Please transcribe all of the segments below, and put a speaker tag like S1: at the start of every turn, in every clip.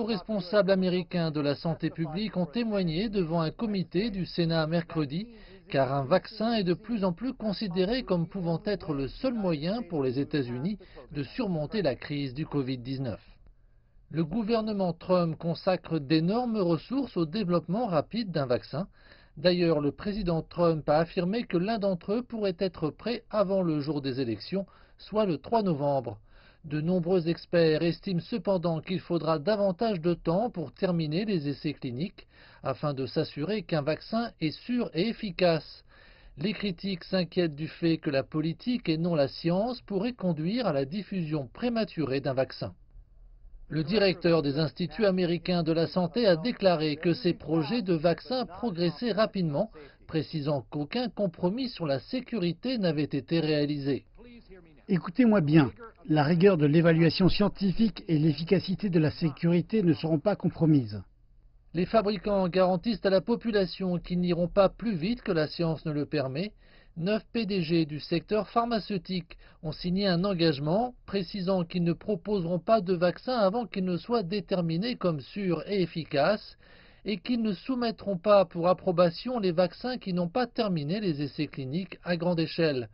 S1: responsables américains de la santé publique ont témoigné devant un comité du Sénat mercredi, car un vaccin est de plus en plus considéré comme pouvant être le seul moyen pour les États-Unis de surmonter la crise du Covid-19. Le gouvernement Trump consacre d'énormes ressources au développement rapide d'un vaccin. D'ailleurs, le président Trump a affirmé que l'un d'entre eux pourrait être prêt avant le jour des élections, soit le 3 novembre. De nombreux experts estiment cependant qu'il faudra davantage de temps pour terminer les essais cliniques, afin de s'assurer qu'un vaccin est sûr et efficace. Les critiques s'inquiètent du fait que la politique et non la science pourraient conduire à la diffusion prématurée d'un vaccin. Le directeur des instituts américains de la santé a déclaré que ces projets de vaccins progressaient rapidement, précisant qu'aucun compromis sur la sécurité n'avait été réalisé.
S2: Écoutez-moi bien, la rigueur de l'évaluation scientifique et l'efficacité de la sécurité ne seront pas compromises.
S1: Les fabricants garantissent à la population qu'ils n'iront pas plus vite que la science ne le permet. 9 PDG du secteur pharmaceutique ont signé un engagement précisant qu'ils ne proposeront pas de vaccin avant qu'il ne soit déterminé comme sûr et efficace et qu'ils ne soumettront pas pour approbation les vaccins qui n'ont pas terminé les essais cliniques à grande échelle.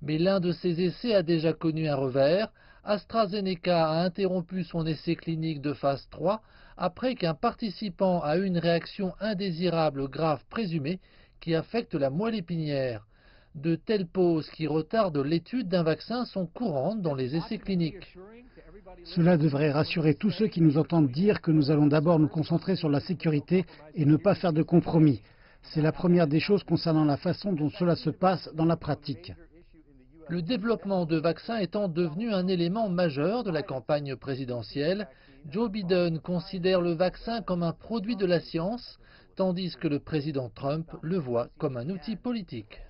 S1: Mais l'un de ces essais a déjà connu un revers. AstraZeneca a interrompu son essai clinique de phase 3 après qu'un participant a eu une réaction indésirable grave présumée qui affecte la moelle épinière. De telles pauses qui retardent l'étude d'un vaccin sont courantes dans les essais cliniques.
S2: Cela devrait rassurer tous ceux qui nous entendent dire que nous allons d'abord nous concentrer sur la sécurité et ne pas faire de compromis. C'est la première des choses concernant la façon dont cela se passe dans la pratique.
S1: Le développement de vaccins étant devenu un élément majeur de la campagne présidentielle, Joe Biden considère le vaccin comme un produit de la science, tandis que le président Trump le voit comme un outil politique.